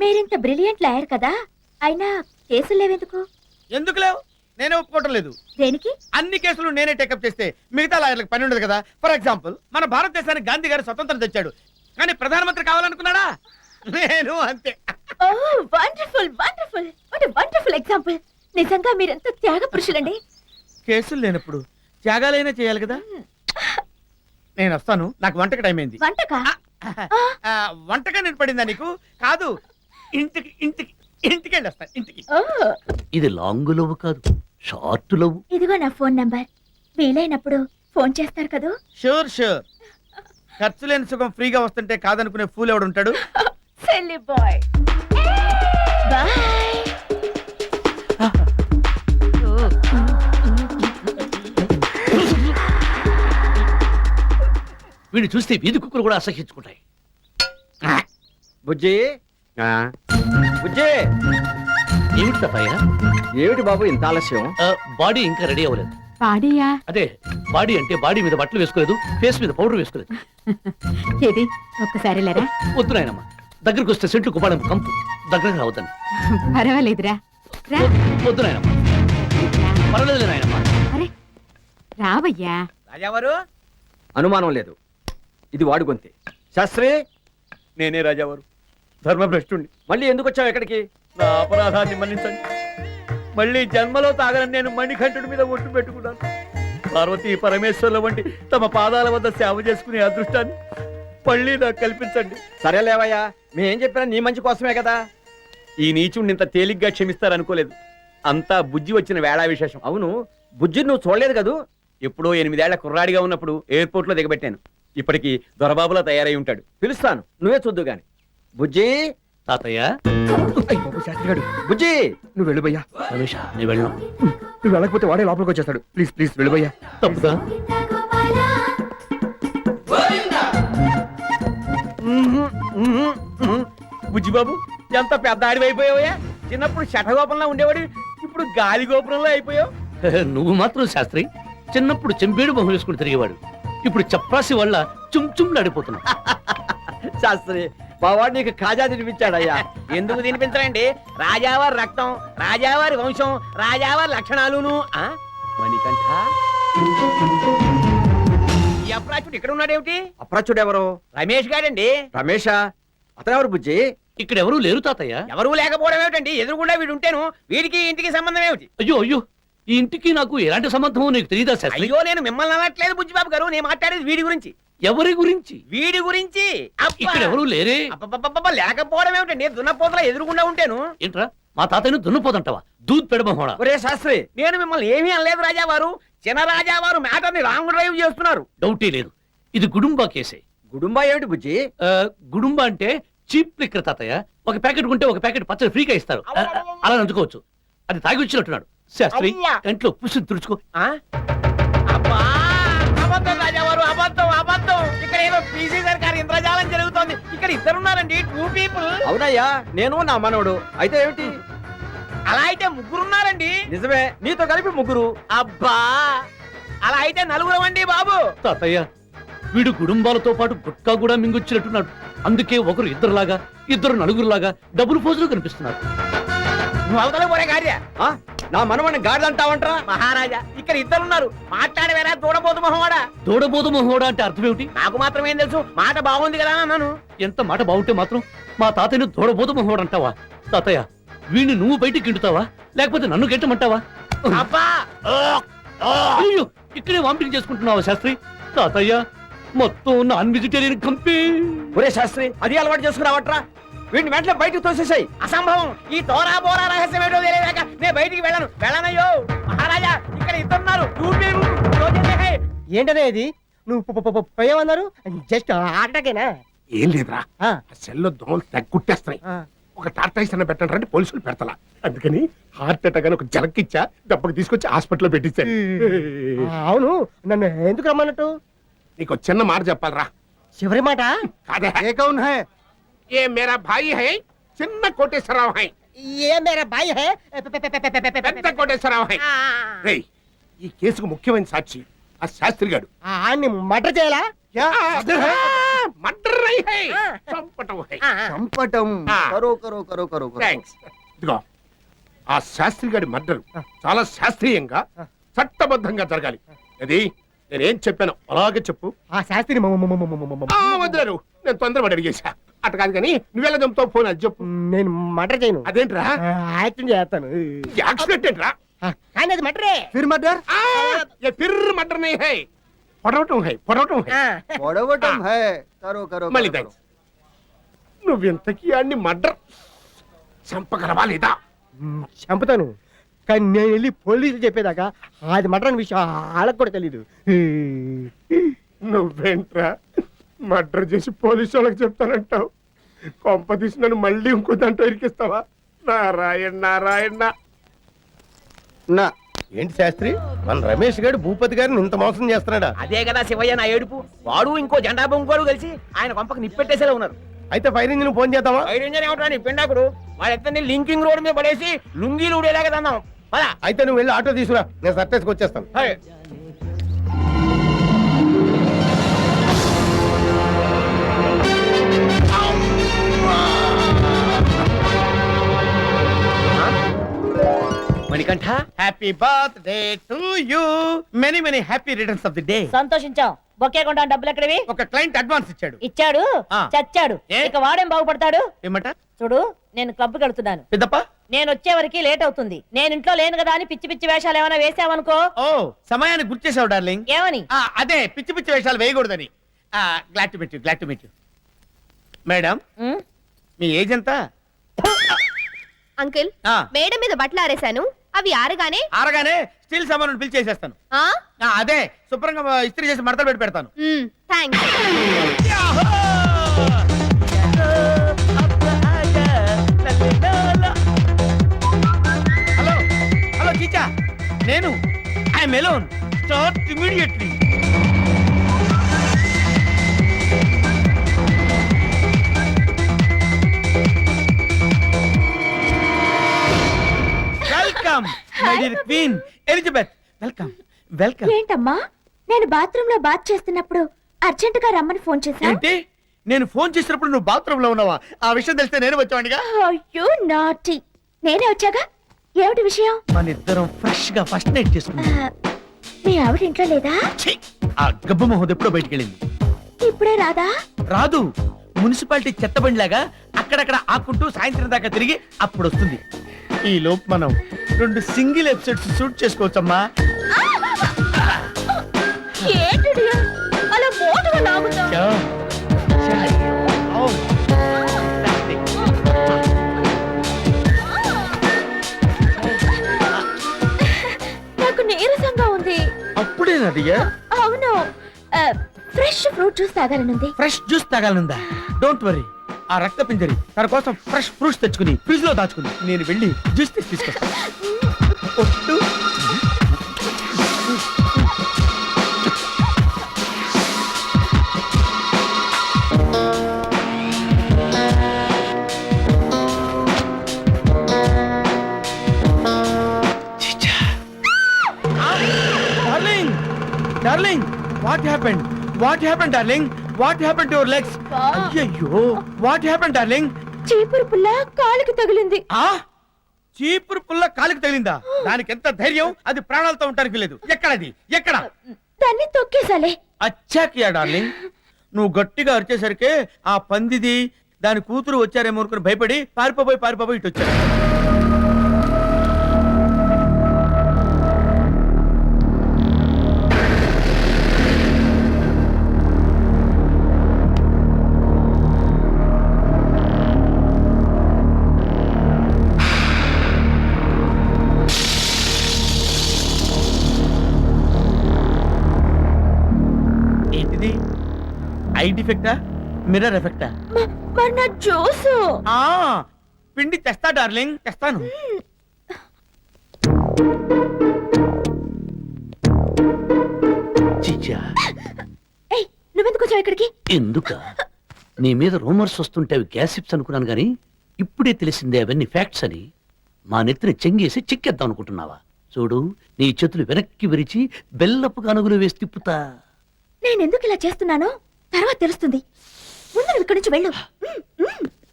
మీరింత brilliant lawyer కదా, అయినా కేసులు లేవెందుకు? ఎందుకు లేవు? నేనే ఒప్పుకోవటం లేదు. దేనికి? అన్ని కేసులు నేనే టేకప్ చేస్తే మిగతా లాయర్లకు పని ఉండదు కదా. ఫర్ ఎగ్జాంపుల్, మన భారతదేశానికి గాంధీ గారు స్వతంత్రం తెచ్చాడు, కానీ ప్రధానమంత్రి కావాలనుకున్నాడా? నేను అంతే. Oh wonderful wonderful, what a wonderful example. నిజంగా మీరెంత త్యాగ పురుషులండి. కేసులు లేనప్పుడు త్యాగాలైనా చేయాలి కదా. నేను వస్తాను, నాకు వంటకి టైం అయింది. వంటకా? వంటగా నేను పడిందా నీకు? కాదు, ఇంటికి ఇంటికి ఇంటికి వెళ్ళి వస్తాను. ఇంటికి. ఓహ్, ఇది లాంగ్ లవ్ కాదు, షార్ట్ లవ్. ఇదిగో నా ఫోన్ నంబర్. వీలైనప్పుడు ఫోన్ చేస్తారు కదూ? Sure sure. ఖర్చు లేని సుఖం ఫ్రీగా వస్తుంటే కాదనుకునే ఫూల్ ఎవడు ఉంటాడు? Silly boy. బై. వీడిని చూస్తే వీధి కుక్కలు కూడా అసహించుకుంటాయి. బుజ్జి బుజ్జి, ఏమిటి తాతయ్య? ఏమిటి బాబు ఇంత ఆలస్యం? బాడీ ఇంకా రెడీ అవ్వలేదు. పాడియా? అదే బాడీ అంటే బాడీ మీద బట్టలు వేసుకోలేదు, ఫేస్ మీద పౌడర్ వేసుకోలేదు. ఏది ఒక్కసారి లేరా? వద్దు నాయనమ్మ, దగ్గరకు వస్తే సెంట్లు కుప్పడం కంపు, దగ్గరకు రావద్దని. పర్వాలేదురా, రా. వద్దు నాయనమ్మ, పర్వాలేదు నాయనమ్మ. అరే రావయ్యా. రాజావారు, అనుమానం లేదు, ఇది వాడు గొంతే. శాస్త్రి, నేనే రాజావారు, ధర్మభ్రష్టుణ్ణి. మళ్ళీ ఎందుకు వచ్చావు ఎక్కడికి? నా అపరాధాన్ని మన్నించండి. మళ్ళీ జన్మలో తాగనని నేను మణికంఠుడి మీద ఒట్టు పెట్టుకున్నాను. పార్వతీ పరమేశ్వర్ల వంటి తమ పాదాల వద్ద సేవ చేసుకునే అదృష్టాన్ని మళ్ళీ నాకు కల్పించండి. సరేలేవయ్యా, మేం చెప్పినా నీ మంచి కోసమే కదా. ఈ నీచుడిని ఇంత తేలిగ్గా క్షమిస్తారనుకోలేదు. అంతా బుజ్జి వచ్చిన వేళా విశేషం. అవును, బుజ్జి నువ్వు చూడలేదు కదూ? ఎప్పుడో 8 ఏళ్ల కుర్రాడిగా ఉన్నప్పుడు ఎయిర్పోర్ట్ లో దిగబెట్టాను. ఇప్పటికి దొరబాబులా తయారై ఉంటాడు. పిలుస్తాను, నువ్వే చూద్దు గాని. బుజ్జి, తాతయ్య, శాస్త్రిగాడు. బుజ్జి, నువ్వు వెళ్ళిపోయ్యా. రమేష్ నేను వెళ్ళను. నువ్వు వెళ్ళకపోతే వాడే లోపలికి వచ్చేస్తాడు. ప్లీజ్ ప్లీజ్ వెళ్ళిపోయ్యా. తప్పుదా? బుజ్జిబాబు, ఎంత పెద్ద ఆడివైపోయావయ్యా. చిన్నప్పుడు శఠగోపంలో ఉండేవాడు, ఇప్పుడు గాలి గోపురంలో అయిపోయావు. నువ్వు మాత్రం శాస్త్రి, చిన్నప్పుడు చెంపేడు మొహం వేసుకుని తిరిగేవాడు, ఇప్పుడు చప్రాసి వల్ల చుమ్ నడిపోతున్నావు. శాస్త్రి, మా వాడు నీకు కాజా తినిపించాడయ్యా. ఎందుకు తినిపించరండి? రాజావారి రక్తం, రాజావారి వంశం, రాజావారి లక్షణాలును. మణికంఠ, ఈ అప్రాచుడు ఇక్కడ ఉన్నాడేమిటి? అప్రాచుడు ఎవరు? రమేష్ గాడండి. రమేషా? అతనెవరు బుజ్జి? ఇక్కడ ఎవరూ లేరు తాతయ్య. ఎవరు లేకపోవడం ఏమిటండి? ఎదురుగుండా వీడు ఉంటేను వీడికి ఇంటికి సంబంధం ఏమిటి? అయ్యో అయ్యో, ఈ ఇంటికి నాకు ఎలాంటి సంబంధమో నీకు తెలియదా శాస్త్రి? అయ్యో, నేను మిమ్మల్ని అనట్లేదు బుజ్జిబాబు గారు, నేను మాట్లాడేది వీడి గురించి. ఎవరి గురించి? వీడి గురించి. ఇక్కడ ఎవరూ లేరే. లేకపోవడం ఏమిటండి? దున్నపోతల ఎదురుగుండా ఉంటేను. ఏంట్రా, మా తాతయ్యను దున్నపోదంటావా? దూద్ పెడమహోడా. ఒరే శాస్త్రి, నేను మిమ్మల్ని ఏమీ అనలేదు రాజావారు. చిన్న రాజావారు మ్యాటర్ ని రాంగ్ డ్రైవ్ చేస్తున్నారు. డౌటే లేదు, ఇది గుడుంబా కేసే. గుడుంబా ఏమిటి బుజ్జి? గుడుంబా అంటే చీప్ లిక్కర్ తాతయ్య. ఒక ప్యాకెట్ కొంటే ఒక ప్యాకెట్ పచ్చడి ఫ్రీగా ఇస్తారు, అలా నంచుకోవచ్చు. అది తాగి వచ్చినట్టున్నాడు శాస్త్రి. అవ్వా. కంట్లో పుసి తుడుచుకో. అబ్బా, అబద్ధం రాజావారు, అబద్ధం అబద్ధం. ఇక్కడ ఏదో పీసీ సర్కార్ ఇంద్రజాలం జరుగుతోంది. ఇక్కడ ఇద్దరున్నారండి, 2 people. అవునయ్యా, నేను నా మనవడు. అయితే ఏమిటి? అలా అయితే ముగ్గురున్నారండి. నిజమే, నీతో కలిపి ముగ్గురు. అబ్బా, అలా అయితే 4 అండి బాబు. తాతయ్య, వీడు కుటుంబాలతో పాటు గుట్కా కూడా మింగొచ్చినట్టున్నాడు. అందుకే ఒకరు ఇద్దరులాగా, ఇద్దరు నలుగురులాగా డబుల్ ఫోజులు కనిపిస్తున్నారు. నువ్వు అవతల పోరే కార్య. ఆ? నా మనవడిని గాడిదంటావంటరా? మహారాజా, ఇక్కడ ఇద్దరున్నారు. మాట్లాడవేరా దూడబోతు మొహవాడా. తోడబోదు మొహోడా అంటే అర్థం ఏమిటి? నాకు మాత్రం ఏం తెలుసు, మాట బాగుంది కదా అన్నాను. ఎంత మాట బాగుంటే మాత్రం మా తాతయ్యను తోడబోదు మొహోడు అంటావా? తాతయ్య, వీడిని నువ్వు బయటికి గిండుతావా, లేకపోతే నన్ను గెట్టమంటావా? అబ్బా, అయ్యో, ఇక్కడే వామిటింగ్ చేసుకుంటున్నావా శాస్త్రి? తాతయ్య, మొత్తం నాన్ వెజిటేరియన్ కంపే. ఒరే శాస్త్రి, అది అలవాటు చేసుకున్నావట్రా? వీడిని వెంటనే బయటకు తోసేసాయి. అసంభవం. ఈ తోరా బోరా రహస్యం ఏంటో తెలియదాకా నేను బయటికి వెళ్ళనయ్యో. మహారాజా, ఇక్కడ ఇద్దరున్నారు. ఏంటనే ఇది? నువ్వు పోయామన్నారు? జస్ట్ ఆటకేనా? ఏం లేదురా, సెల్లో దోమలు తెగ కుట్టేస్తాయి. ఒక టార్టాయిస్ అన్న పెట్టండి రండి, పోలీసులు పెడతలా. అందుకని హార్ట్ అటాక్ అని ఒక జలకిచ్చా, దెబ్బకి తీసుకొచ్చి హాస్పిటల్లో పెట్టించాను. అవును, నన్ను ఎందుకు రమ్మన్నట్టు? నీకు చిన్న మాట చెప్పాలరా. చివరి మాట? కాదే, ఏ కౌన్ హై? ఏ మేరా భాయి హై, చిన్న కోటేశ్వరరావు హై. ఏ మేరా బాయ్ హై, పెద్ద కోటేశ్వరరావు హై. రేయ్, ఈ కేసుకు ముఖ్యమైన సాక్షి ఆ శాస్త్రి గాడు. ఆన్ని మటర్ చేయాలా? మర్డర్ చంపటం హై చంపటం ఆ. కరో కరో కరో కరో కరో. థ్యాంక్స్ ఇదిగో ఆ శాస్త్రి గారి మర్డర్ చాలా శాస్త్రీయంగా చట్టబద్ధంగా జరగాలి. అది నేనేం చెప్పాను అలాగే చెప్పు. ఆ శాస్త్రి వదిలేరు, నేను తొందరపడి అడిగేశా. అట్ట కాదు కానీ నువ్వెలా చంపుతావు ఫోన్ అది చెప్పు. నేను మర్డర్ చేయను, అదేంట్రా యాక్టింగ్ చేస్తాను. యాక్సిడెంట్ ఏంట్రా? కానీ అది మర్డరే. ఫిర్ మర్డర్ ये फिर मर्डर नहीं है, పొడవటం హై పొడవటం హై. పొడవటం హై కరో కరో మళ్ళీ కరో, థ్యాంక్స్. నువ్వు ఇంతకీ అన్ని మర్డర్ చంపగలవా లేదా? చంపుతాను, కానీ నేను వెళ్ళి పోలీసులు చెప్పేదాకా అది మర్డర్ అనే విషయం వాళ్ళకి కూడా తెలీదు. నువ్వేంట్రా మర్డర్ చేసి పోలీసు వాళ్ళకి చెప్తానంటావు? కొంప తీసి నన్ను మళ్ళీ ఇంకో దాంట్లో ఇరికిస్తావా? నారాయణ నారాయణ. నా ఏంటి శాస్త్రి, మన రమేష్ గారు భూపతి గారిని ఇంత మోసం చేస్తున్నాడా? అదే కదా శివయ్య నా ఏడుపు. వాడు ఇంకో జెండా బొంగోడు కలిసి ఆయన కొంపకి నిప్పెట్టేసేలా ఉన్నారు. అయితే ఫైర్ ఇంజిన్ ఫోన్ చేద్దామా? ఫైర్ ఇంజన్ ఏమిటా నీ పిండాకుడు? వాళ్ళిద్దరిని లింకింగ్ రోడ్ మీద పడేసి లుంగీలు ఊడేలాగా తందాం. పదా. అయితే నువ్వు వెళ్ళి ఆటో తీసుకురా, నేను సర్టేసుకు వచ్చేస్తాను. Manikantha, happy birthday to you, many many happy returns of the day. సంతోషించాం. బొకే కొంటా డబ్బులు ఎక్కడివి? ఒక క్లయింట్ అడ్వాన్స్ ఇచ్చాడు. ఇచ్చాడు, ఆ. చచ్చాడు. ఏ? ఇక వాడేం బాగుపడతాడు? ఏమట చూడు, నేను క్లబ్ కడుతున్నాను. పెద్దప్ప? నేను వచ్చే వరకు లేట్ అవుతుంది. నేను ఇంట్లో లేను కదా అని పిచ్చి పిచ్చి వేషాలు ఏమైనా వేసావనుకో. ఓ, సమయాన్ని గుర్తు చేసావు డార్లింగ్. ఏమని? అదే పిచ్చి పిచ్చి వేషాలు వేయకూడదని. Glad to meet you, glad to meet you. Madam, um, మీ ఏజ్ ఎంత? అంకుల్, ఆ, మేడ మీద బట్టలు ఆరేశాను, అవి ఆరగానే ఆరగానే స్టీల్ సామాను పిలిచేసేస్తాను. అదే శుభ్రంగా ఇస్త్రీ చేసి మడతలు పెట్టి పెడతాను. థ్యాంక్స్. హలో హలో చీచా, నేను I'm alone. Start immediately. Welcome my dear queen Elizabeth. Welcome welcome. ఏంటమ్మా, నేను బాత్రూమ్ లో బాత్ చేస్తున్నప్పుడు అర్జెంట్ గా రమ్మని ఫోన్ చేశా. ఏంటి, నేను ఫోన్ చేసినప్పుడు నువ్వు బాత్రూమ్ లో ఉన్నావా? ఆ విషయం తెలిస్తే నేను వచ్చావాడిగా. అయ్యో నాటి, నేనే వచ్చాగా. ఏమిటి విషయం? మన ఇద్దరం ఫ్రెష్ గా ఫస్ట్ నైట్ చేసుకున్నాం. మీ ఆవిడ ఇంట్లో లేదా? ఛీ! ఆ గబ్బు మొహం ఎప్పుడో బయటికి వెళ్ళింది. ఇప్పుడే రాదా? రాదు, మున్సిపాలిటీ చెత్తబండిలాగా అక్కడక్కడ ఆకుంటూ సాయంత్రం దాకా తిరిగి అప్పుడు వస్తుంది. ఈ లోపు మనం 2 సింగిల్ ఎపిసోడ్స్ షూట్ చేసుకోవచ్చమ్మా. ఏంటి అలా మోటుగా లాగుతావు? చా. చా. ఓ. నాకు నీరసంగా ఉంది. అప్పుడేనదిగా అవును, ఫ్రెష్ ఫ్రూట్ జ్యూస్ తాగాలనుంది. ఫ్రెష్ జ్యూస్ తాగాలనుందా? డోంట్ వరీ, ఆ రక్త పింజరి తన కోసం ఫ్రెష్ ఫ్రూట్స్ తెచ్చుకుని ఫ్రిడ్జ్ లో దాచుకుంది. నేను వెళ్ళి జ్యూస్ తీసుకొస్తాను. ఒట్టు. Darling, darling, what happened? What happened darling? What happened to your legs? అయ్యయ్యో, వాట్ హ్యాపెండ్ డార్లింగ్? చీపురు పుల్ల కాలికి తగిలింది. ఆ చీపురు పుల్ల కాలికి తగిలిందా? దానికి ఎంత ధైర్యం! అది ప్రాణాలతో ఉండడానికి లేదు. ఎక్కడది? ఎక్కడ? దాన్ని తొక్కేసాలే. అచ్చాకియా డార్లింగ్, నువ్వు గట్టిగా అరిచేసరికి ఆ పందిది దాని కూతురు వచ్చారేమో అనుకుని భయపడి పారిపోయి ఇటు వచ్చారు. ఏంటిది? ఐ డిఫెక్టా, మిర్రర్ ఎఫెక్టా? మరి నా జ్యూసు. ఆ పిండి తెస్తా డార్లింగ్, తెస్తాను. చిచ్చా, ఏయ్, నువ్వెందుకు వచ్చావు ఇక్కడికి? ఎందుక నీ మీద రూమర్స్ వస్తుంటే అవి గ్యాసిప్స్ అనుకున్నాను గాని ఇప్పుడే తెలిసిందే అవన్నీ ఫ్యాక్ట్స్ అని. మా నెత్తిని చెంగేసి చిక్కేద్దాం అనుకుంటున్నావా? చూడు, నీ చేతులు వెనక్కి విరిచి బెల్లపు కనుగులు వేసి తిప్పుతా. నేనెందుకు ఇలా చేస్తున్నానో తర్వాత తెలుస్తుంది. ముందు నువ్వు ఇక్కడి నుంచి వెళ్ళు